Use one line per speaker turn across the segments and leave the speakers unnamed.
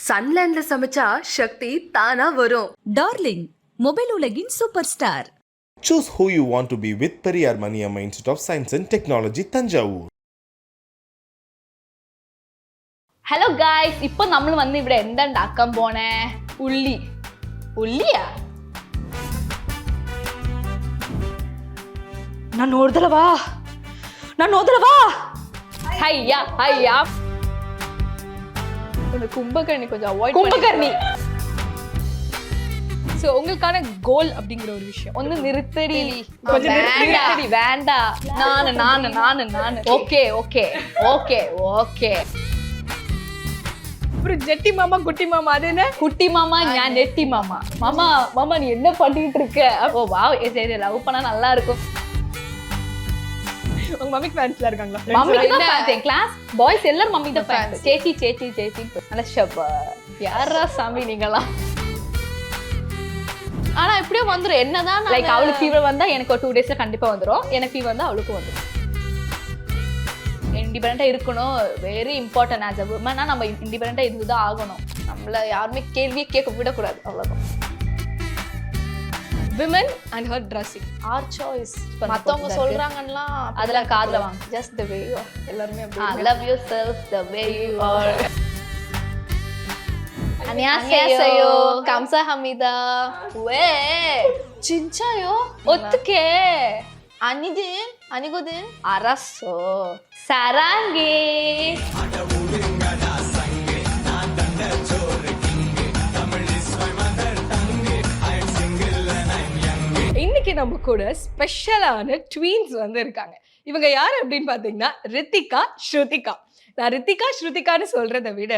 சன்லேண்ட்ல சமைச்சா சக்தி தானா வரும்.
டார்லிங் மொபைல் உலகின் super star.
Choose who you want to be with Periyar Maniamma Institute of Science and Technology, Tanjavur.
Hello guys, ഇപ്പൊ നമ്മൾ വന്ന് ഇവിടെ എന്താ ഉണ്ടാക്കാൻ പോണേ? ഉള്ളിയാ? ನಾನು ನೋಡ್ದಲವಾ ಹಯ್ಯಾ கும்பகர்ணி கொஞ்சம் அவாய்ட் கும்பகர்ணி. சோ உங்களுக்கான கோல் அப்படிங்கிற ஒரு விஷயம் ஒன்னு நிறுத்தடி, கொஞ்சம் நிறுத்தடி, வேண்டாம். நான் ஓகே அப்புறம் ஜெட்டி மாமா குட்டி மாமா, அது என்ன? குட்டி மாமா நான் நெட்டி மாமா. மாமா நீ என்ன பண்ணிட்டு இருக்க? ஓ வாவ், சரி லவ் பண்ணா நல்லா இருக்கும். உங்க மம்மிக்கு ஃபேன்ஸ்ல இருக்காங்களா? மம்மிக்கு தான் ஃபேன்ஸ். என் கிளாஸ் பாய்ஸ் எல்லாரும் மம்மிக்கு தான் ஃபேன்ஸ். சேச்சி நல்ல ஷப்பா. யாரா சாமி நீங்கலாம்? ஆனா இப்படியே வந்துரும். என்னதான் லைக் அவளுக்கு ஃபீவர் வந்தா எனக்கு ஒரு 2 daysல கண்டிப்பா வந்துரும். எனக்கு ஃபீவர் வந்தா அவளுக்கும் வந்துரும். இண்டிபெண்டா இருக்கணும், வெரி இம்பார்ட்டன்ட். ஆஸ் அ வுமனா நம்ம இண்டிபெண்டா இருந்துதான் ஆகணும். நம்மள யாருமே கேள்வியே கேட்க விடக்கூடாது, அவ்வளவுதான். Women and her dressing, our choice. மத்தவங்க சொல்றாங்கன்னா அதெல்லாம் காதுல வாங்க. Just the way you are. எல்லாரும் அப்படி love yourself the way you are. 안녕하세요. 감사합니다. 왜? 진짜요? 어떻게? 아니거든. 알았어. 사랑해. இன்னைக்கு நம்ம கூட ஸ்பெஷலான ட்வீன்ஸ் வந்து இருக்காங்க. இவங்க யார் அப்படின்னு பாத்தீங்கன்னா ரித்திகா, ஸ்ருதிகா. நான் ரித்திகா ஸ்ருதிகான்னு சொல்றதை விட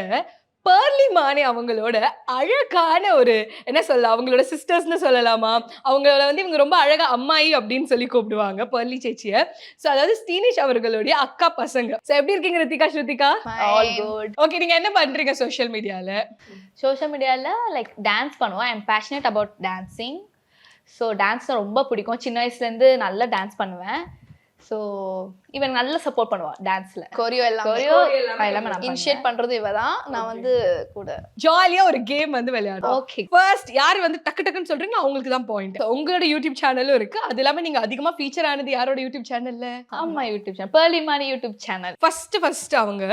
பெர்லி மானி அவங்களோட அழகான ஒரு என்ன சொல்ல, அவங்களோட சிஸ்டர்ஸ்னு சொல்லலாமா, அவங்கள வந்து இவங்க ரொம்ப அழகா அம்மாயி அப்படின்னு சொல்லி கூப்பிடுவாங்க பெர்லி சேச்சிய. ஸோ அதாவது ஸ்டீனிஷ் அவர்களுடைய அக்கா பசங்க. ஸோ எப்படி இருக்கீங்க Rithika, Shruthika? All good. Okay, நீங்க என்ன பண்றீங்க சோஷியல் மீடியால? லைக் டான்ஸ் பண்ணுவோம். I am passionate about dancing. So dance ரொம்ப பிடிக்கும். சின்ன வயசுலேருந்து நல்லா டான்ஸ் பண்ணுவேன். ஸோ இவன் நல்லா சப்போர்ட் பண்ணுவான் டான்ஸ்ல. கோரியோ எல்லாமே நான் இனிஷியேட் பண்றது இவ தான். நான் வந்து கூட ஜாலியா ஒரு கேம் வந்து விளையாடுவோம். ஓகே, ஃபர்ஸ்ட் யார் வந்து டக்குன்னு சொல்றீங்களோ அவங்களுக்கு தான் பாயிண்ட். உங்களோட யூடியூப் சேனலும் இருக்கு, அது இல்லாம நீங்க அதிகமா ஃபீச்சர் ஆனது யாரோட யூடியூப் சேனல்ல? ஆமா, YouTube channel Pearle Maaney YouTube channel. First அவங்க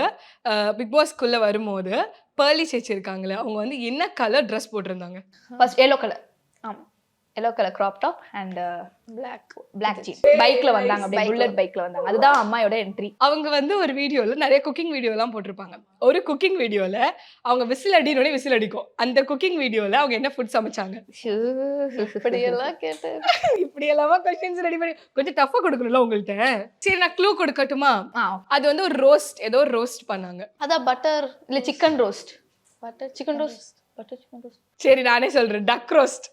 பிக் பாஸ்க்குள்ள வரும்போது பெர்லி சேச்சி இருக்காங்களே, அவங்க வந்து என்ன கலர் ட்ரெஸ் போட்டிருந்தாங்க? First yellow colour. ஆமா, yellow colour crop top and black jean. பைக்ல வந்தாங்க, அப்படியே புல்லட் பைக்ல வந்தாங்க. அதுதான் அம்மாயோட என்ட்ரி. அவங்க வந்து ஒரு வீடியோல நிறைய குக்கிங் வீடியோலாம் போட்டிருப்பாங்க. ஒரு குக்கிங் வீடியோல அவங்க விசில் அடிக்கும். அந்த குக்கிங் வீடியோல அவங்க என்ன ஃபுட் சமைச்சாங்க? இப்படியெல்லாம் கேட்டு இப்படியெல்லாமா கொஸ்டின்ஸ் ரெடி பண்ணி கொஞ்சம் டஃபா கொடுக்கணும்ல உங்கள்கிட்ட. சரி, நான் க்ளூ கொடுக்கட்டுமா? அது வந்து ஒரு ரோஸ்ட், ஏதோ ஒரு ரோஸ்ட் பண்ணாங்க. அதான் பட்டர் இல்ல சிக்கன் ரோஸ்ட். Chicken roast. சரி, நானே சொல்றேன், டக் ரோஸ்ட்.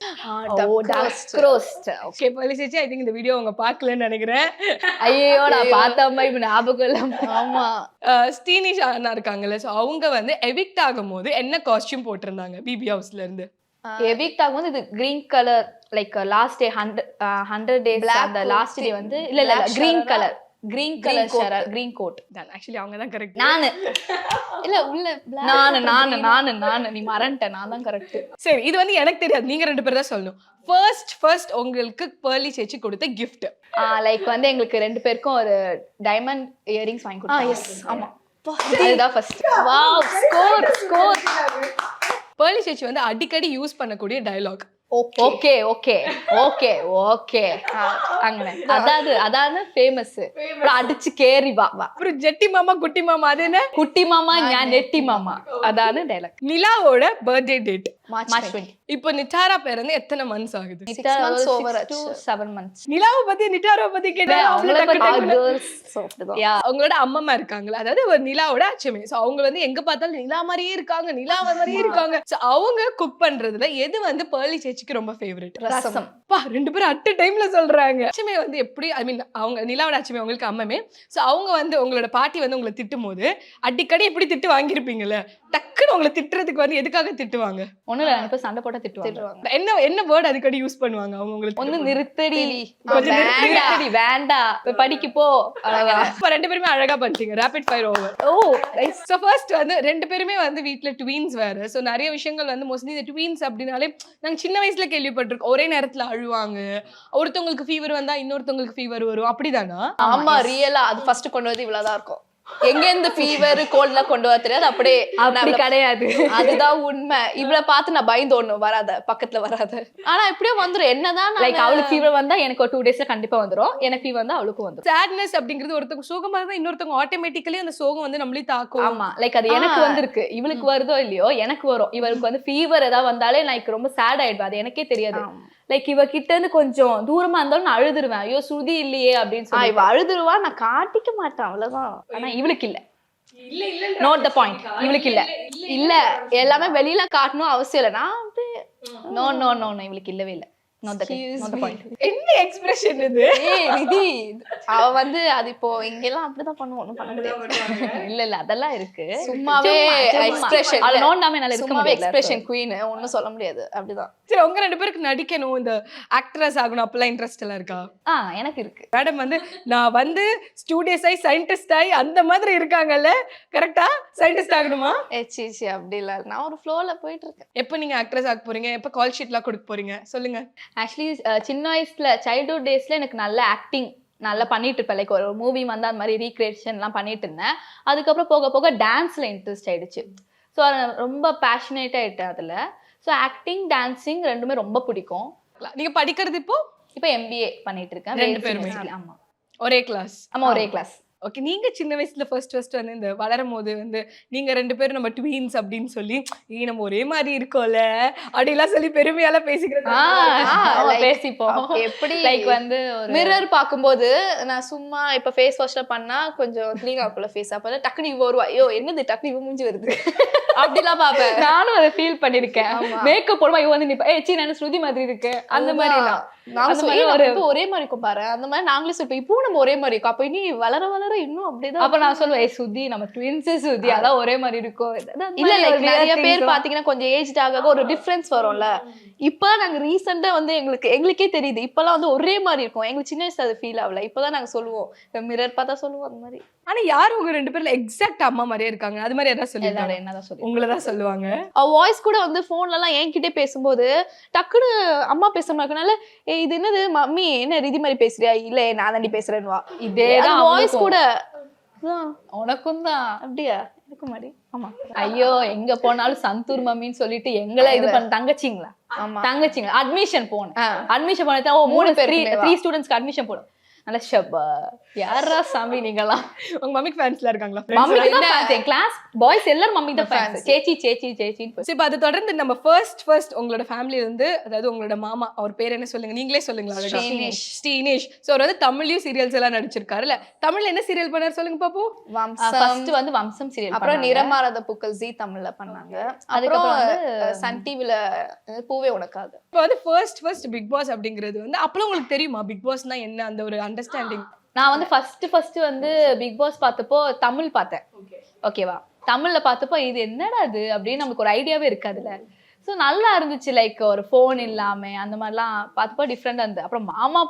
ஓகே பெர்லி சேச்சி, ஐ திங்க் இந்த வீடியோ அவங்க பார்க்கலன்னு நினைக்கிறேன். ஐயோ, நான் பார்த்த அம்மா இப்ப ஞாபகம் இல்ல. ஆமா, ஸ்டீனிஷ் அண்ணா இருக்காங்கல்ல, சோ அவங்க வந்து எவிக்ட் ஆகும்போது என்ன காஸ்டியூம் போட்டிருந்தாங்க பிபி ஹவுஸ்ல இருந்து? எவிக்ட் ஆகும்போது இது green colour, like last day 100 days அந்த லாஸ்ட் டே வந்து இல்ல கிரீன் கலர் ஷரர், கிரீன் கோட் தான். ஆக்சுவலி அவங்க தான் கரெக்ட். நானு இல்ல உள்ள நானு நீ மறந்துட்ட, நான் தான் கரெக்ட். சரி, இது வந்து எனக்கு தெரியாது, நீங்க 2 பேர் தான் சொல்லணும். ஃபர்ஸ்ட் உங்களுக்கு பெர்லி சேச்சி கொடுத்த gift லைக் வந்து எங்களுக்கு 2 பேருக்கும் ஒரு டைமண்ட் இயரிங்ஸ் வாங்கி கொடுத்தாங்க. எஸ், ஆமா, இதுதான் first. Wow, score. Pearle chechi வந்து அடிக்கடி யூஸ் பண்ணக்கூடிய டயலாக். ஓகே அங்கனே அதாவது ஃபேமஸ். அப்புறம் அடிச்சு கேரி வா. அப்புறம் ஜெட்டி மாமா குட்டி மாமா, அது என்ன? குட்டி மாமா நான் நெட்டி மாமா, அதான டயலாக். நிலாவோட பர்த்டே டேட் மார்ச் 20. இப்போ நிட்டாரா பிறந்து எத்தனை மந்த்ஸ் ஆகுது? 7 months. நிலாவை பத்தி நிட்டாரா பத்தி கேட்டா அவங்களோட அம்மா இருக்காங்களா, அதாவது ஒரு நிலாவோட அச்சமே. சோ அவங்க வந்து எங்க பார்த்தாலும் நிலா மாதிரியே இருக்காங்க. சோ அவங்க குக் பண்றதுல எது வந்து பெர்லி சேச்சிக்கு ரொம்ப ஃபேவரட்? ரசம். 2 பேரும் அட் டைம்ல சொல்றாங்க. அச்சமே வந்து எப்படி, ஐ மீன் அவங்க நிலாவோட அச்சமே உங்களுக்கு அம்மமே. சோ அவங்க வந்து உங்களோட பாட்டி வந்து உங்களை திட்டும் போது அடிக்கடி எப்படி திட்டு வாங்கியிருப்பீங்கல்ல, டக்குன்னு உங்களை திட்டுறதுக்கு வந்து எதுக்காக திட்டுவாங்க? ஒண்ணு
ஒண்ணும் இல்ல, இப்ப சண்டை போட்டா திட்டுவாங்க.
என்ன வேர்ட் அடிக்கடி யூஸ் பண்ணுவாங்க அவங்க உங்களுக்கு?
ஒண்ணு நிறுத்தடி,
கொஞ்சம்
நிறுத்தடி, வேண்டாம், இப்ப படிக்கு போ, அவ்வளவுதான்.
இப்ப 2 பேருமே அழகா பண்ணிட்டீங்க. Rapid fire over.
Oh
so first வந்து 2 பேருமே வந்து வீட்ல ட்வின்ஸ் வேற. சோ நிறைய விஷயங்கள் வந்து மோஸ்ட்லி இந்த ட்வின்ஸ் அப்படினாலே நாங்க சின்ன வயசுல கேள்விப்பட்டிருக்கோம். ஒரே நேரத்துல அழுவாங்க, ஒருத்தவங்களுக்கு ஃபீவர் வந்தா இன்னொருத்தவங்களுக்கு ஃபீவர் வரும், அப்படிதானா?
ஆமா, ரியலா அது ஃபர்ஸ்ட் கொண்டு வந்து இவ்வளவுதான் இருக்கும். எங்க இருந்து ஃபீவர் கோல்ட்லாம் கொண்டு வர தெரியாது. அப்படியே
அப்படி கிடையாது.
அதுதான் உண்மை. இவளை பார்த்து நான் பயந்து ஒண்ணு வராத, பக்கத்துல வராத. ஆனா எப்படியோ வந்துரும். என்னதான்
லைக் அவளுக்கு ஃபீவர் வந்தா எனக்கு ஒரு 2 daysல கண்டிப்பா வந்துரும், எனக்கு ஃபீவர் வந்தா அவளுக்கும் வந்துரும்.
சேட்னஸ் அப்படிங்கிறது ஒருத்தவங்க சோகமா இருந்தா இன்னொருத்தவங்க ஆட்டோமேட்டிக்கலி அந்த சோகம் வந்து நம்மளே தாக்கும்.
ஆமா, லைக் அது எனக்கு வந்திருக்கு, இவளுக்கு வருதோ இல்லையோ எனக்கு வரும். இவளுக்கு வந்து ஃபீவர் ஏதாவது வந்தாலே லைக் ரொம்ப சேட் ஆயிடுவா, அது எனக்கே தெரியாது. லைக் இவ கிட்ட இருந்து கொஞ்சம் தூரமா இருந்தாலும் நான் அழுதுருவேன், ஐயோ ஸ்ருதி இல்லையே அப்படின்னு சொல்லி.
இவ அழுதுருவா, நான் காட்டிக்க மாட்டேன், அவ்வளவுதான்.
ஆனா இவளுக்கு இல்ல. நோட் த பாயிண்ட், இவளுக்கு இல்ல.
இல்ல எல்லாமே வெளியில காட்டணும் அவசியம் இல்ல. நான்
நோ நோ நோ நோ, இவளுக்கு இல்லவே இல்ல. Note the point.
என்ன எக்ஸ்பிரஷன் இது?
நிதி அவ வந்து அது இப்போ இங்கெல்லாம் அப்படிதான் பண்ணுவோம், ஒண்ணும் பண்ண முடியாது.
இல்ல இல்ல அதெல்லாம் இருக்கு,
சும்மாவே எக்ஸ்பிரஷன்.
அது நோண்டாம என்னால இருக்க
சும்மாவே
முடியல.
எக்ஸ்பிரஷன் குயின், ஒண்ணும் சொல்ல முடியாது. அப்படிதான்.
சரி, உங்க 2 பேருக்கு நடிக்கணும், இந்த ஆக்ட்ரஸ் ஆகணும் அப்பெல்லாம் இன்ட்ரெஸ்ட் எல்லாம் இருக்கா?
எனக்கு இருக்கு.
மேடம் வந்து நான் வந்து ஸ்டூடியஸ் ஆகி சயின்டிஸ்ட் ஆகி அந்த மாதிரி இருக்காங்கல்ல, கரெக்டா? சயின்டிஸ்ட் ஆகணுமா?
சீ அப்படி இல்ல, நான் ஒரு ஃப்ளோல போயிட்டு இருக்கேன்.
எப்ப நீங்க ஆக்ட்ரஸ் ஆக போறீங்க? எப்ப கால் ஷீட்லாம் கொடுக்க போறீங்க? சொல்லுங்க.
ஆக்சுவலி சின்ன வயசுல சைல்ட்ஹுட் டேஸ்ல எனக்கு நல்ல ஆக்டிங் நல்லா பண்ணிட்டு இருப்பேன். லைக் ஒரு மூவி வந்து அந்த மாதிரி ரீக்ரியேஷன்லாம் பண்ணிட்டு இருந்தேன். அதுக்கப்புறம் போக போக டான்ஸ்ல இன்ட்ரெஸ்ட் ஆயிடுச்சு. ஸோ ரொம்ப பேஷனேட் ஆயிட்டேன் அதுல. ஸோ ஆக்டிங் டான்சிங் ரெண்டுமே ரொம்ப பிடிக்கும்.
நீங்க படிக்கிறது இப்போ
MBA பண்ணிட்டு இருக்கேன்.
2 பேருமே?
ஆமா,
ஒரே கிளாஸ்.
ஆமா ஒரே கிளாஸ்.
ஓகே, நீங்க சின்ன வயசுல ஃபர்ஸ்ட் வந்து இந்த வளரும் போது வந்து நீங்க 2 பேரும் நம்ம ட்வீன்ஸ் அப்படின்னு சொல்லி நம்ம ஒரே மாதிரி இருக்கோம்ல அப்படிலாம் சொல்லி பெருமையால பேசிக்கிறது.
பேசிப்போம்.
எப்படி
லைக் வந்து
மிரர் பாக்கும்போது நான் சும்மா இப்ப ஃபேஸ் வாஷ்ல பண்ணா கொஞ்சம் கிளீன் ஆகும்ல ஃபேஸ், அப்ப டக்குனு இவ வருவா, ஐயோ என்னது டக்குனு இவ மூஞ்சி வருது அப்படிலாம் பாப்பேன்.
நானும் அதை ஃபீல் பண்ணிருக்கேன். மேக்கப் போடுவா, இவ வந்து நிப்பா, ஏச்சி நான் ஸ்ருதி மாதிரி இருக்கு அந்த மாதிரி எல்லாம்.
ஒரே மாதிரி இருக்கும் பாரு, அந்த மாதிரி நாங்களே சொல்லிட்டோம். இப்போ நம்ம ஒரே மாதிரி இருக்கும். அப்ப இனி வளர வளர இன்னும் அப்படிதான்.
அப்ப நான் சொல்லுவேன், சுதி நம்ம ட்வின்ஸ் சுதி, அதான் ஒரே மாதிரி இருக்கும்.
இல்ல லைக் நிறைய பேர் பாத்தீங்கன்னா கொஞ்சம் ஏஜ் ஆக ஒரு டிஃபரன்ஸ் வரும்ல. இப்ப நாங்க ரீசெண்டா வந்து எங்களுக்கே தெரியுது, இப்பெல்லாம் வந்து ஒரே மாதிரி இருக்கும். எங்களுக்கு சின்ன வயசுல அது ஃபீல் ஆகல. இப்பதான் நாங்க சொல்லுவோம், மிரர் பார்த்தா சொல்லுவோம் அந்த மாதிரி.
ஆனா யாரும் உங்க 2 பேர்ல எக்ஸாக்ட் அம்மா மாதிரியே இருக்காங்க? அது மாதிரி யாராவது சொல்லிருக்காங்க?
என்னதான் சொல்லி
உங்களதான் சொல்லுவாங்க.
அவ வாய்ஸ் கூட வந்து போன்ல எல்லாம் என்கிட்டே பேசும்போது டக்குன்னு அம்மா பேசுற இருக்கனால, இது என்னது மம்மி என்ன ரிதி மாதிரி பேசுறியா? இல்ல நான் தாண்டி பேசுறேன்னுவா.
இதேதான்
வாய்ஸ் கூட.
உனக்கும் தான்
அப்படியா? எனக்கு மாதிரி. ஆமா.
ஐயோ எங்க போனாலும் சந்தூர் மம்மின்னு சொல்லிட்டு எங்களை இது பண்ண தங்கச்சிங்களா அட்மிஷன் போனேன். அட்மிஷன் பண்ண 3 பேர் 3 ஸ்டூடெண்ட்ஸ்க்கு அட்மிஷன் போடும். நல்ல ஷப்பா யாரா சாமி நீங்கலாம்.
உங்க மம்மிக்கு ஃபேன்ஸ்ல இருக்காங்களா?
மம்மிக்கு தான் ஃபேன்ஸ். என் கிளாஸ் பாய்ஸ் எல்லாரும் மம்மி தான் ஃபேன்ஸ். சேச்சி சேச்சி சேச்சின்னு.
சரி, அது தொடர்ந்து நம்ம ஃபர்ஸ்ட் உங்களோட ஃபேமிலில இருந்து, அதாவது உங்களோட மாமா, அவர் பேர் என்ன சொல்லுங்க, நீங்களே சொல்லுங்களா? ஸ்ரீனேஷ். சோ அவர் வந்து தமிழ்லயும் சீரியல்ஸ் எல்லாம் நடிச்சிருக்காருல்ல. தமிழ்ல என்ன சீரியல் பண்ணாரு சொல்லுங்க பாப்போம்.
ஃபர்ஸ்ட் வந்து வம்சம் சீரியல்,
அப்புறம் நிறமாறாத பூக்கள் ஜீ தமிழ்ல பண்ணாங்க. அதுக்கப்புறம் சன் டிவில பூவே உனக்காக.
இப்போ வந்து ஃபர்ஸ்ட் பிக் பாஸ் அப்படிங்கிறது வந்து அப்பலாம் உங்களுக்கு தெரியுமா பிக் பாஸ்னா என்ன, அந்த ஒரு அண்டர்ஸ்டாண்டிங்?
நான் வந்து ஃபர்ஸ்ட் வந்து பிக் பாஸ் பார்த்தப்போ தமிழ் பார்த்தேன். ஓகேவா, தமிழ்ல பார்த்தப்போ இது என்னடா அது அப்படின்னு நமக்கு ஒரு ஐடியாவே இருக்காதுல்ல. ஸோ நல்லா இருந்துச்சு. லைக் ஒரு ஃபோன் இல்லாம அந்த மாதிரிலாம் பார்த்தப்போ டிஃப்ரெண்டா இருந்தது. அப்புறம் மாமா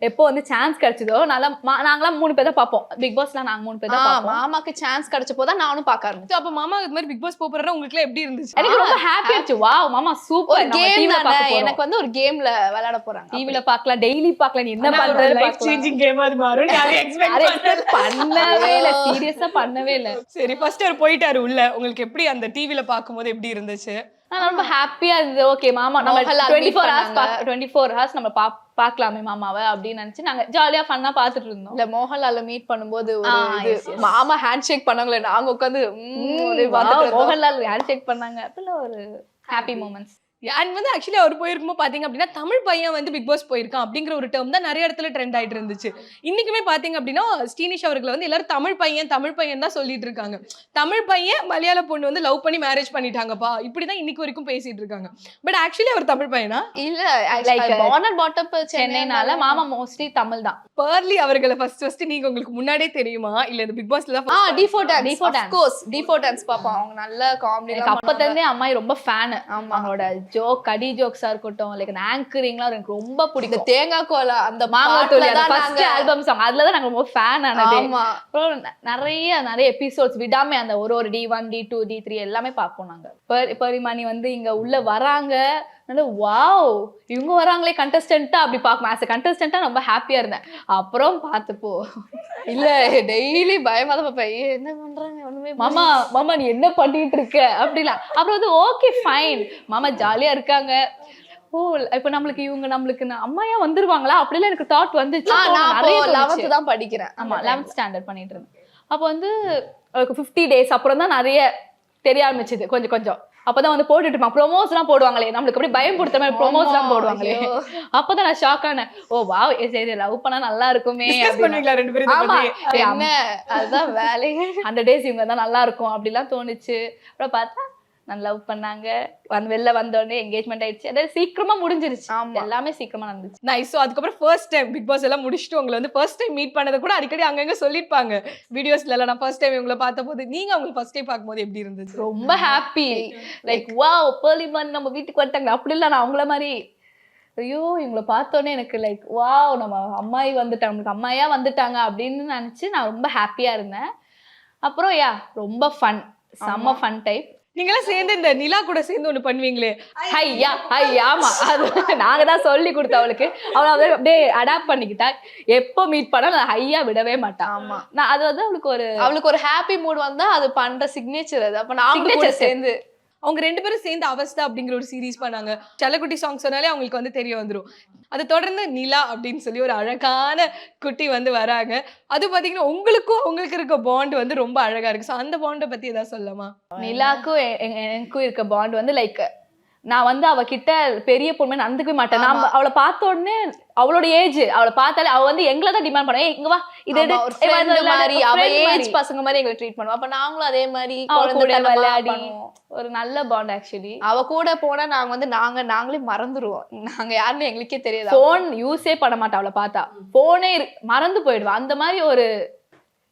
எப்போ வந்து சான்ஸ் கிடைச்சதோ நாங்களாம் 3 பேர் தான் பார்ப்போம் பிக் பாஸ்லாம். நாங்க 3 பேர் தான் பார்ப்போம்.
மாமாக்கு சான்ஸ் கிடைச்சப்போதான் நானும் பார்க்க ஆரம்பிச்சேன்.
அப்ப மாமா இது மாதிரி பிக் பாஸ் போறா உங்களுக்கு எப்படி இருந்துச்சு?
எனக்கு ரொம்ப ஹாப்பியா இருந்துச்சு. வாவ் மாமா சூப்பர்.
ஒரு கேம் தானே, எனக்கு வந்து ஒரு கேம்ல விளையாட போறாங்க.
டிவில பார்க்கலாம், டெய்லி பார்க்கலாம். நீ என்ன பண்ற?
லைஃப் சேஞ்சிங் கேம் அது மாறும். நான் எக்ஸ்பெக்ட்
பண்ணவே இல்ல, சீரியஸா பண்ணவே இல்ல.
சரி, ஃபர்ஸ்ட் அவர் போயிட்டாரு உள்ள. உங்களுக்கு எப்படி அந்த டிவில பாக்கும்போது எப்படி இருந்துச்சு?
நான் ரொம்ப ஹாப்பியா இருந்தது. ஓகே மாமா நம்ம 24 hours நம்ம பாக்கலாமே மாமாவை அப்படின்னு நினைச்சு நாங்க ஜாலியா ஃபன்னா பாத்துட்டு இருந்தோம்.
இல்ல மோகன்லால மீட் பண்ணும்போது மாமா ஹேண்ட் ஷேக் பண்ணாங்களே, நாங்க உட்காந்து
மோகன்லால் ஹேண்ட் ஷேக் பண்ணாங்க. அப்பல ஒரு ஹாப்பி மூமெண்ட்ஸ்.
அண்ட் வந்து ஆக்சுவலி அவர் போயிருக்கும்போது பாத்தீங்க அப்படின்னா தமிழ் பையன் வந்து பிக் பாஸ் போயிருக்கான் அப்படிங்கிற ஒரு டேர்ம் தான் நிறைய இடத்துல ட்ரெண்ட் ஆயிட்டு இருந்துச்சு. இன்னைக்குமே பாத்தீங்க அப்படின்னா ஸ்ரீனிஷ் அவர்களை வந்து எல்லாரும் தமிழ் பையன் தான் சொல்லிட்டு இருக்காங்க. தமிழ் பையன் மலையாள பொண்ணு வந்து லவ் பண்ணி மேரேஜ் பண்ணிட்டாங்கப்பா, இப்படிதான் இன்னைக்கு வரைக்கும் பேசிட்டு இருக்காங்க. பட் ஆக்சுவலி அவர் தமிழ் பையனா?
இல்ல
Like,
born and brought up
சென்னைனால மாமா மோஸ்ட்லி தமிழ் தான்.
பர்லி அவர்களை ஃபர்ஸ்ட் நீங்க உங்களுக்கு முன்னாடியே தெரியுமா இல்ல இந்த பிக் பாஸ்ல தான்
D4 dance
D4
of course D4 dance பாப்போம். அவங்க நல்ல காமெடி
எனக்கு அப்பத்தந்தே அம்மாயி ரொம்ப ஃபேன்.
ஆமா.
அவங்களோட கடி ஜோக்ஸா இருக்கட்டும், லைக் ஆங்கரிங்லாம் எனக்கு ரொம்ப
இந்த
பிடிக்கும்.
தேங்காய் கோலா அந்த
மாங்காத்தூளி
பாட்டுல தான்
ஃபர்ஸ்ட் ஆல்பம் சாங் அதுல தான் நாங்க ரொம்ப ஃபேன் ஆனது.
ஆமா.
அப்புறம் நிறைய எபிசோட்ஸ் விடாம அந்த ஒரு D1 D2 D3 எல்லாமே பார்ப்போம் நாங்க. பரிமாணி வந்து இங்க உள்ள வராங்க, வாவ் இவங்க வராங்களே கண்டஸ்டன்ட்டா அப்படி பார்க்கணும். ஆஸ் அ கண்டஸ்டன்ட்டா ரொம்ப ஹாப்பியா இருந்தேன். அப்புறம் பார்த்துப்போ
இல்ல டெய்லி பயமா தான் பாப்பேன், என்ன பண்றாங்க ஒண்ணுமே
மாமா நீ என்ன பண்ணிட்டு இருக்க அப்படிலாம். அப்புறம் வந்து ஓகே ஃபைன் மாமா ஜாலியா இருக்காங்க. ஓ இப்ப நம்மளுக்கு அம்மாயா வந்துருவாங்களா அப்படிலாம் எனக்கு தாட் வந்துச்சு.
நான்
நிறைய
11th தான் படிக்கிறேன்.
ஆமா 11th ஸ்டாண்டர்ட் பண்ணிட்டு இருந்தேன். அப்போ வந்து 50 days அப்புறம் தான் நிறைய தெரிய ஆரம்பிச்சது கொஞ்சம். அப்பதான் வந்து போட்டுட்டு இருப்பாங்க ப்ரோமோஸ் எல்லாம் போடுவாங்களே, நம்மளுக்கு அப்படி பயம் கொடுத்த மாதிரி ப்ரோமோஸ் எல்லாம் போடுவாங்களே. அப்பதான் நான் ஷாக் ஆனேன். ஓ வாவ் சரி லவ் பண்ணா நல்லா இருக்குமே.
பண்ணுவீங்களா ரெண்டு பேரும்?
ஆமா
என்ன அதுதான் வேலையே.
அந்த டேஸ் இவங்க தான் நல்லா இருக்கும் அப்படிலாம் தோணுச்சு. அப்புறம் பார்த்தா நான் லவ் பண்ணாங்க, வெளில வந்தோடனே என்கேஜ்மெண்ட் ஆயிடுச்சு. அதாவது சீக்கிரமா முடிஞ்சிருச்சு. எல்லாமே சீக்கிரமா நடந்துச்சு.
நைஸ். ஸோ அதுக்கப்புறம் ஃபர்ஸ்ட் டைம் பிக் பாஸ் எல்லாம் முடிச்சுட்டு உங்களை வந்து ஃபர்ஸ்ட் டைம் மீட் பண்ணதை கூட அடிக்கடி அங்கங்க சொல்லிருப்பாங்க வீடியோஸ்ல எல்லாம். நான் ஃபர்ஸ்ட் டைம் இவங்களை பார்த்த போது நீங்க அவங்களை ஃபர்ஸ்ட் டைம் பார்க்கும்போது எப்படி இருந்துச்சு?
ரொம்ப ஹாப்பி. லைக் வாவ் பர்லிமன் நம்ம வீட்டுக்கு வந்துட்டாங்க. அப்படி இல்லை நான் அவங்கள மாதிரி ஐயோ இவங்களை பார்த்தோன்னே எனக்கு லைக் வாவ் நம்ம அம்மாயி வந்துட்டாங்க, நம்மளுக்கு அம்மாயா வந்துட்டாங்க அப்படின்னு நினைச்சு நான் ரொம்ப ஹாப்பியா இருந்தேன். அப்புறம் ரொம்ப ஃபன், செம்ம ஃபன் டைப்.
நீங்களாம் சேர்ந்து இந்த நிலா கூட சேர்ந்து ஒண்ணு பண்ணுவீங்களே,
ஐயா ஆமா அது நாங்க தான் சொல்லி கொடுத்தோம் அவளுக்கு. அவளை அப்படியே அடாப்ட் பண்ணிக்கிட்டா. எப்போ மீட் பண்ணா நான் ஐயா விடவே மாட்டான்.
ஆமா
நான் அது வந்து
அவளுக்கு ஒரு ஹாப்பி மூட் வந்தா அது பண்ற சிக்னேச்சர் அது. அப்ப நான் கூட சேர்ந்து
அவங்க ரெண்டு பேரும் சேர்ந்து அவஸ்தா அப்படிங்கிற ஒரு சீரீஸ் பண்ணாங்க. செல்லக்குட்டி சாங் சொன்னாலே அவங்களுக்கு வந்து தெரிய வந்துடும். அதை தொடர்ந்து நிலா அப்படின்னு சொல்லி ஒரு அழகான குட்டி வந்து வராங்க. அது பாத்தீங்கன்னா உங்களுக்கு இருக்க பாண்ட் வந்து ரொம்ப அழகா இருக்கு. ஸோ அந்த பாண்டை பத்தி ஏதாவது சொல்லலாமா?
நிலாக்கும் எனக்கும் இருக்க பாண்ட் வந்து லைக் நான் வந்து அவகிட்ட பெரிய பொண்ணு நடந்துக்கவே மாட்டேன். நான் அவளை பார்த்த உடனே அவளோட ஏஜ் அவளை பார்த்தாலே அவ வந்து எங்களை தான் டிமாண்ட் பண்ணுவேன், இங்க வா இது
மாதிரி அவ ஏஜ் பசங்க மாதிரி எங்களை ட்ரீட் பண்ணுவா. அப்ப நாங்களும் அதே மாதிரி
விளையாடி ஒரு நல்ல பாண்ட். ஆக்சுவலி
அவ கூட போனா நாங்களே மறந்துருவோம், நாங்க யாருன்னு எங்களுக்கே தெரியாது.
போன் யூஸே பண்ண மாட்டா, அவளை பார்த்தா போனே மறந்து போயிடுவா. அந்த மாதிரி ஒரு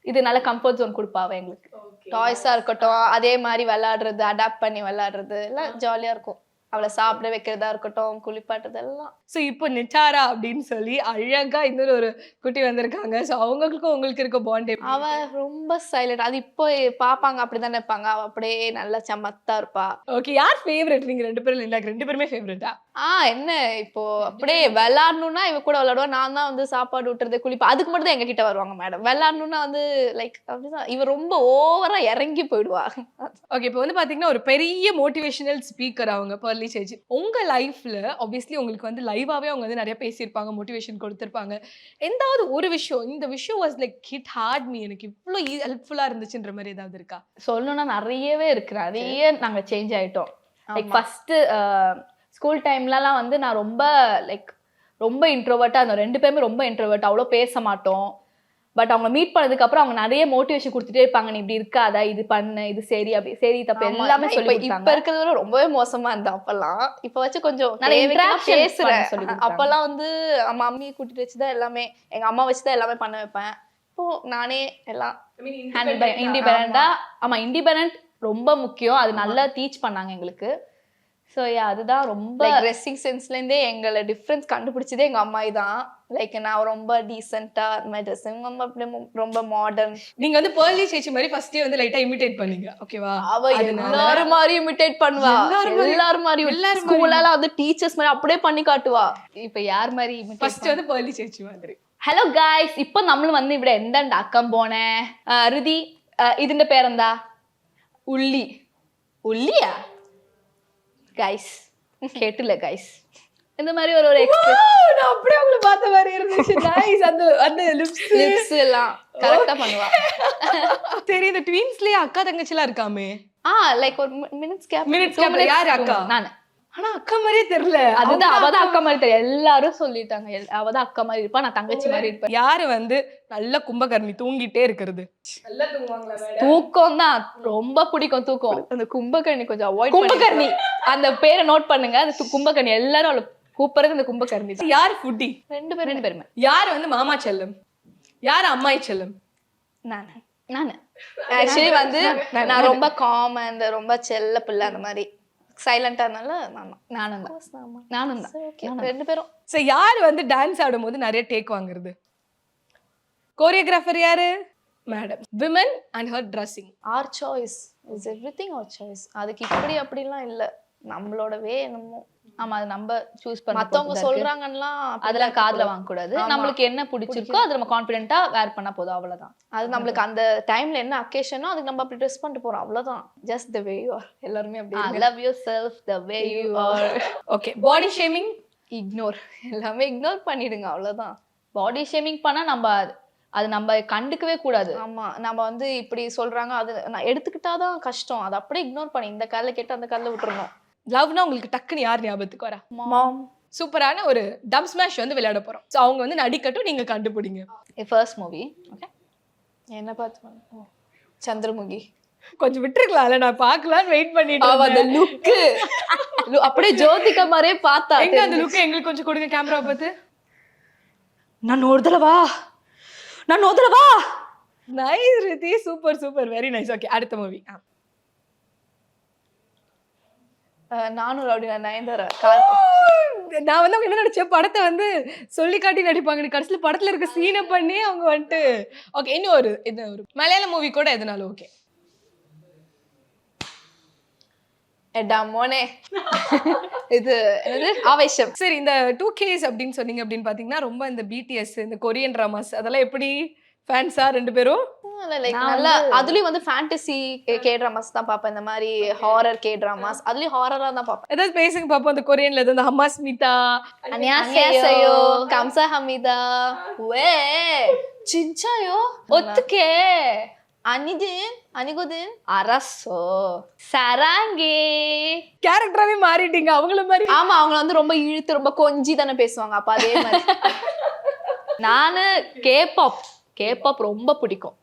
இது நல்ல கம்ஃபர்ட் ஜோன் கொடுப்பாவ எங்களுக்கு.
டாய்ஸா இருக்கட்டும், அதே மாதிரி விளையாடுறது, அடாப்ட் பண்ணி விளையாடுறது எல்லாம் ஜாலியா இருக்கும். அவளை சாப்பிட வைக்கிறதா இருக்கட்டும், குளிப்பாட்டுறது எல்லாம்.
ஸோ இப்போ நிச்சாரா அப்படின்னு சொல்லி அழகா இன்னொரு ஒரு குட்டி வந்திருக்காங்க. ஸோ அவங்களுக்கும் உங்களுக்கு இருக்க பாண்டே.
அவ ரொம்ப சைலண்ட். அது இப்போ பாப்பாங்க அப்படிதான் நினைப்பாங்க. அவ அப்படியே நல்லா சமத்தா இருப்பா.
ஓகே, யார் ஃபேவரட்? நீங்க ரெண்டு பேரும் இல்லை ரெண்டு பேருமே ஃபேவரட்டா?
என்ன இப்போ அப்படியே விளையாடணும்னா இவ கூட விளையாடுவா. நான் தான் வந்து சாப்பாடு விட்டுறது, குளிப்பா. அதுக்கு மட்டும் தான் எங்க கிட்ட வருவாங்க மேடம். விளையாடணும்னா வந்து லைக் அப்படிதான் இவ ரொம்ப ஓவரா இறங்கி போயிடுவா.
ஓகே, இப்போ வந்து பாத்தீங்கன்னா ஒரு பெரிய மோட்டிவேஷனல் ஸ்பீக்கர் அவங்க பர்லி சேச்சி. உங்க லைஃப்ல ஆப்வியஸ்லி உங்களுக்கு வந்து லைவாவே அவங்க வந்து நிறைய பேசியிருப்பாங்க, மோட்டிவேஷன் கொடுத்திருப்பாங்க. எந்தாவது ஒரு விஷயம் இந்த விஷயம் was like hit heart me, எனக்கு இவ்வளோ ஹெல்ப்ஃபுல்லா இருந்துச்சுன்ற மாதிரி ஏதாவது இருக்கா?
சொல்லணும்னா நிறையவே இருக்கு. நிறைய நாங்க சேஞ்ச் ஆயிட்டோம். லைக் ஃபர்ஸ்ட் ஸ்கூல் டைம்லலாம் வந்து நான் ரொம்ப இன்ட்ரோவர்ட்டா இருந்தோம். ரெண்டு பேருமே ரொம்ப இன்ட்ரோவர்ட், அவ்வளோ பேச மாட்டோம். பட் அவங்க மீட் பண்ணதுக்கு அப்புறம் அவங்க நிறைய மோட்டிவேஷன் கொடுத்துட்டே இருப்பாங்க. நீ இப்படி இருக்காதா, இது பண்ணு, இது சரி, அப்படி சரி தப்பு எல்லாமே சொல்லி கொடுத்தாங்க.
இப்ப இருக்கிறது ரொம்பவே மோசமா இருந்தா அப்பெல்லாம். இப்ப வச்சு கொஞ்சம் பேசுறேன். அப்பெல்லாம் வந்து மம்மி கூட்டிட்டு வச்சுதான் எல்லாமே, எங்க அம்மா வச்சுதான் எல்லாமே பண்ண வைப்பேன். இப்போ நானே எல்லாம்
இண்டிபெண்டா. ஆமா இண்டிபெண்டன்ட் ரொம்ப முக்கியம். அது நல்லா டீச் பண்ணாங்க எங்களுக்கு. ஸோ அதுதான் ரொம்ப
ட்ரெஸ்ஸிங் சென்ஸ்ல இருந்தே எங்களை டிஃப்ரென்ஸ் கண்டுபிடிச்சதே எங்க அம்மாயி தான். லைக் நான் ரொம்ப டீசென்ட்டா அந்த மாதிரி ட்ரெஸ்ஸிங், ரொம்ப மாடர்ன்.
நீங்க வந்து பர்லி சேச்சி மாதிரி ஃபர்ஸ்டே வந்து லைட்டா இமிடேட் பண்ணீங்க, ஓகேவா?
அவ எல்லாரும் மாதிரி இமிடேட் பண்ணுவா. எல்லாரும் மாதிரி ஸ்கூல்ல வந்து டீச்சர்ஸ் மாதிரி அப்படியே பண்ணி காட்டுவா.
இப்ப யார் மாதிரி
ஃபர்ஸ்ட் வந்து பர்லி சேச்சி மாதிரி.
ഹലോ ഗായ്സ്, ഇപ്പൊ നമ്മൾ വന്ന് ഇവിടെ എന്താ ഉണ്ടാക്കാൻ പോണേ? ഋതി, ഇതിന്റെ പേരെന്താ? ഉള്ളി. ഉള്ളിയാ ഗൈസ്? കേട്ടില്ല ഗൈസ്. இந்த மாதிரி ஒரு
நான் அப்படியே அவங்கள பார்த்த மாதிரி இருந்துச்சு. நைஸ். அந்த லிப்ஸ்
எல்லாம் கரெக்ட்டா பண்ணுவா.
சரி, இந்த ட்வின்ஸ்லயே அக்கா தங்கச்சிலாம் இருக்காமே?
லைக் ஒரு மினிட்ஸ் கேப்.
யார் அக்கா?
நான்.
ஆனா அக்கா மாதிரியே தெரியல.
அதுதான் அவதான் அக்கா மாதிரி தெரியும், எல்லாரும் சொல்லிட்டாங்க. அவதான் அக்கா மாதிரி இருப்பா, நான் தங்கச்சி மாதிரி இருப்பேன்.
யாரு வந்து நல்ல கும்பகர்ணி தூங்கிட்டே இருக்கிறது? நல்லா தூங்குவாங்களா?
தூக்கம் தான் ரொம்ப பிடிக்கும். தூக்கம்.
அந்த கும்பகர்ணி கொஞ்சம் அவாய்ட்
கும்பகர்ணி அந்த பேரை நோட் பண்ணுங்க. அது கும்பகர்ணி, எல்லாரும் அவளை கூப்பிடுறது இந்த கும்பகர்ணி.
யார் ஃபுட்டி?
ரெண்டு பேருமே.
யார் வந்து மாமா செல்லம், யார் அம்மாய் செல்லம்?
நானு
ஆக்சுவலி வந்து நான் ரொம்ப காம் அண்ட் ரொம்ப செல்ல பிள்ளை, அந்த மாதிரி சைலண்டா இருந்தால
நானும் தான்.
ரெண்டு பேரும்.
சோ யார் வந்து டான்ஸ் ஆடும்போது நிறைய டேக் வாங்குறது? கோரியோகிராஃபர் யாரு? Madam. Women and her dressing.
our choice is everything our choice. அதுக்கு இப்படி அப்படிலாம் இல்ல, நம்மளோட வே என்னமோ.
ஆமா, அது நம்ம சூஸ் பண்ண.
மத்தவங்க சொல்றாங்கன்னா
அதெல்லாம் காதுல வாங்க கூடாது. நம்மளுக்கு என்ன பிடிச்சிருக்கோ அது நம்ம கான்ஃபிடென்ட்டா வேர் பண்ணா போதும், அவ்வளவுதான்.
அது நம்மளுக்கு அந்த டைம்ல என்ன அக்கேஷனோ அதுக்கு நம்ம அப்படி ட்ரெஸ் பண்ணிட்டு போறோம், அவ்வளவுதான். just the way you are. எல்லாரும் அப்படி
love yourself the way you are.
Okay. Body shaming
ignore, எல்லாமே இக்னோர் பண்ணிடுங்க, அவ்வளவுதான்.
பாடி ஷேமிங் பண்ணா அது நம்ம கண்டுக்கவே கூடாது.
ஆமா, நம்ம வந்து இப்படி சொல்றாங்க, அது நான் எடுத்துக்கிட்டாதான் கஷ்டம். அதை அப்படியே இக்னோர் பண்ணி இந்த காலில் கேட்டு அந்த காலில் விட்டுறணும்.
லவ்னா உங்களுக்கு டக்குன்னு யார் ஞாபகத்துக்கு வரா?
மாம்.
சூப்பரான ஒரு டம் ஸ்மாஷ் வந்து விளையாட போறோம். சோ அவங்க வந்து நடிக்கட்டும், நீங்க கண்டுபிடிங்க.
First movie. ஓகே,
என்ன பார்த்து? சந்திரமுகி.
கொஞ்சம் விட்டுருக்கலாம்ல, நான் பார்க்கலாம்னு வெயிட் பண்ணிட்டு
அந்த லுக்கு அப்படியே ஜோதிகா மாதிரியே பார்த்தா.
எங்க அந்த லுக் எங்களுக்கு கொஞ்சம் கொடுங்க கேமரா பார்த்து.
நான் ஓடுதலவா.
Nice Rithi, super super, very nice. Okay, அடுத்த மூவி.
நானும் ரவுடினா நயன்தாரா.
நான் வந்து அவங்க என்ன நினைச்சேன், படத்தை வந்து சொல்லி காட்டி நடிப்பாங்க, கடைசியில படத்துல இருக்க சீனை பண்ணி அவங்க வந்துட்டு. ஓகே, இன்னும் ஒரு மலையாள மூவி கூட எதுனாலும் ஓகே.
மோனே இது ஆவேசம்.
சரி, இந்த 2Ks அப்படின்னு சொன்னீங்க அப்படின்னு பாத்தீங்கன்னா ரொம்ப இந்த பிடிஎஸ், இந்த கொரியன் டிராமாஸ் அதெல்லாம் எப்படி ஃபேன்ஸா ரெண்டு பேரும்?
நல்லா அதுலயும் வந்து ஃபேண்டசி கே டிராமாஸ் தான் பாப்பேன், இந்த மாதிரி ஹாரர் கே டிராமாஸ். அதுலயும் ஹாரரா தான் பாப்பேன்.
ஏதாவது பேசுங்க பாப்போம். அந்த கொரியன்ல ஏதாவது இந்த ஹமாஸ்மிதா,
அன்யாசேயோ, 감사합니다, 왜 진짜요?
어떻게
아니거든.
알았어, 사랑해.
கேரக்டராவே மாறிட்டீங்க அவங்கள மாதிரி.
ஆமா, அவங்க வந்து ரொம்ப இழுத்து ரொம்ப கொஞ்சி தானே பேசுவாங்க. அப்ப அதே மாதிரி
நானு கேபாப் ரொம்ப பிடிக்கும்.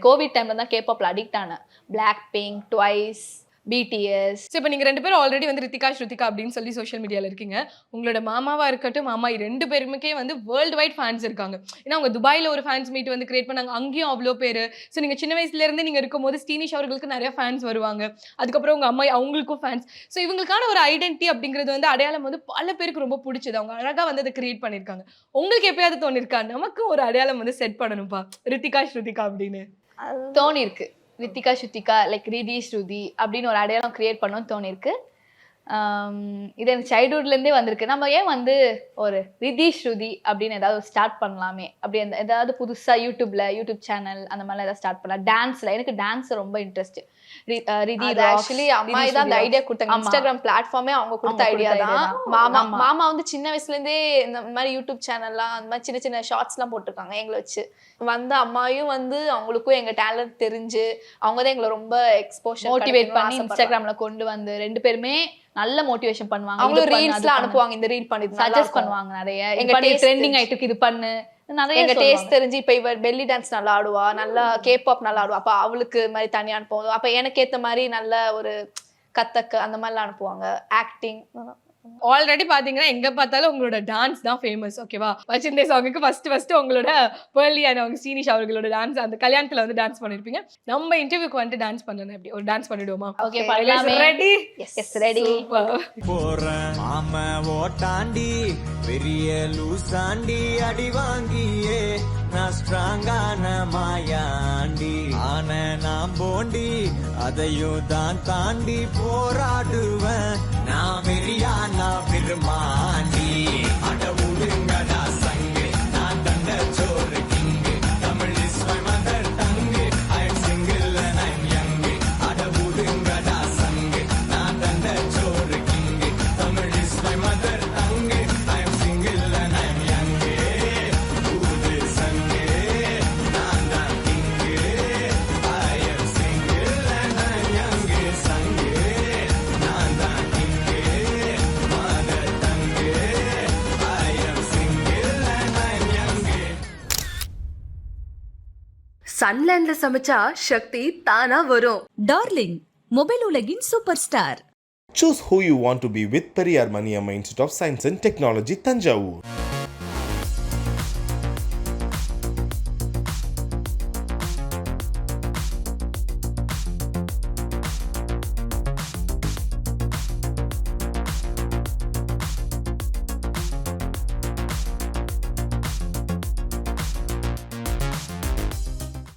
கோவிட் டைம்ல தான் கேபாப்ல அடிக்ட் ஆனேன். Blackpink, Twice, BTS.
இப்போ நீங்க ரெண்டு பேரும் ஆல்ரெடி வந்து ரித்திகா ஸ்ருதிகா அப்படின்னு சொல்லி சோஷியல் மீடியால இருக்கீங்க. உங்களோட மாமாவா இருக்கட்டும் மாமா ரெண்டு பேருமே வந்து வேர்ல்டு வைட் ஃபேன்ஸ் இருக்காங்க. ஏன்னா அவங்க துபாயில ஒரு ஃபேன்ஸ் மீட் வந்து கிரியேட் பண்ணாங்க, அங்கேயும் அவ்வளோ பேர். ஸோ நீங்க சின்ன வயசுல இருந்தே நீங்க இருக்கும்போது ஸ்டீனிஷ் அவர்களுக்கு நிறைய ஃபேன்ஸ் வருவாங்க. அதுக்கப்புறம் உங்க அம்மா அவங்களுக்கும் ஃபேன்ஸ். ஸோ இவங்களுக்கான ஒரு ஐடென்டிட்டி அப்படிங்கிறது வந்து அடையாளம் வந்து பல பேருக்கு ரொம்ப பிடிச்சது. அவங்க அழகா வந்து அதை கிரியேட் பண்ணியிருக்காங்க. உங்களுக்கு எப்பயாவது தோணிருக்கா நமக்கு ஒரு அடையாளம் வந்து செட் பண்ணணும்ப்பா ரித்திகா ஸ்ருதிகா அப்படின்னு?
தோணி இருக்கு. ரித்திகா ஸ்ருதிகா லைக் ரிதி ஸ்ருதி அப்படின்னு ஒரு அடையாளம் கிரியேட் பண்ணணும்னு தோணிருக்கு. இது எனக்கு சைல்ட்ஹுட்லேருந்தே வந்திருக்கு. நம்ம ஏன் வந்து ஒரு ரிதி ஸ்ருதி அப்படின்னு ஏதாவது ஸ்டார்ட் பண்ணலாமே, அப்படி அந்த ஏதாவது புதுசாக யூடியூப் சேனல் அந்த மாதிரிலாம் ஏதாவது ஸ்டார்ட் பண்ணலாம். டான்ஸில் எனக்கு டான்ஸ் ரொம்ப இன்ட்ரெஸ்ட். ரிதி
ஆக்சுவலி அம்மா தான் அந்த ஐடியா கொடுத்தாங்க. இன்ஸ்டாகிராம் பிளாட்ஃபார்மே அவங்க கொடுத்த ஐடியா தான். மாமா வந்து சின்ன வயசுல இருந்தே இந்த மாதிரி யூடியூப் சேனல்லாம் அந்த மாதிரி சின்ன சின்ன ஷார்ட்ஸ்லாம் போட்டிருக்காங்க எங்களை வச்சு. வந்து அம்மாயும் வந்து அவங்களுக்கும் எங்க டேலண்ட் தெரிஞ்சு அவங்க தான் எங்களை ரொம்ப எக்ஸ்போஷர்
மோட்டிவேட் பண்ணி இன்ஸ்டாகிராம்ல கொண்டு வந்து ரெண்டு பேருமே நல்ல மோட்டிவேஷன் பண்ணுவாங்க.
அவங்களும் ரீல்ஸ்லாம் அனுப்புவாங்க, இந்த ரீல் பண்ணி
சஜஸ்ட் பண்ணுவாங்க நிறைய. எங்க ட்ரெண்டிங் ஆயிட்டு இது பண்ணு நிறைய.
எங்க டேஸ்ட் தெரிஞ்சு இப்ப இவர் பெல்லி டான்ஸ் நல்லா ஆடுவா, நல்லா கேபாப் நல்லா ஆடுவா, அப்ப அவளுக்கு மாதிரி தனியா அனுப்புவோம். அப்ப எனக்கு ஏத்த மாதிரி நல்ல ஒரு கத்தக்கு அந்த மாதிரிலாம் அனுப்புவாங்க. ஆக்டிங்
ஆல்ரெடி பாத்தீங்கன்னா எங்க பார்த்தாலும் உங்களோட டான்ஸ் தான் ஃபேமஸ். ஓகேவா? வச்சிருந்தே சாங்குக்கு ஃபர்ஸ்ட் உங்களோட பேர்லி அண்ட் அவங்க ஸ்ரீனிஷ் அவர்களோட டான்ஸ் அந்த கல்யாணத்துல வந்து டான்ஸ் பண்ணிருப்பீங்க. நம்ம இன்டர்வியூக்கு வந்து டான்ஸ் பண்ணணும். எப்படி ஒரு டான்ஸ் பண்ணிடுவோமா?
ஓகே, பண்ணலாமே.
ரெடி?
Yes, ready.
போறேன் மாமா ஓட்டாண்டி பெரிய லூசாண்டி அடி வாங்கியே நான் ஸ்ட்ராங்கான மாயாண்டி ஆன நான் போண்டி அதையும் தான் தாண்டி போராடுவேன் நான் வெறியான பெருமாண்டி அட உடுங்கடா சங்கு நான் தண்ட சோறு king Tamil is my mother tongue I am single and I am young அட உடுங்கடா சங்கு நான் தண்ட சோறு king Tamil is my mother tongue I am single and I am young ஊது சங்கு நான் தான் king I am single and I am young சங்கு நான் தான்
சன்லேண்ட்ல சமைச்சா சக்தி தானா வரும்.
டார்லிங் மொபைல் உலகின் super star.
Choose who you want to be with Periyar Maniamma Institute of Science and Technology, Tanjavur.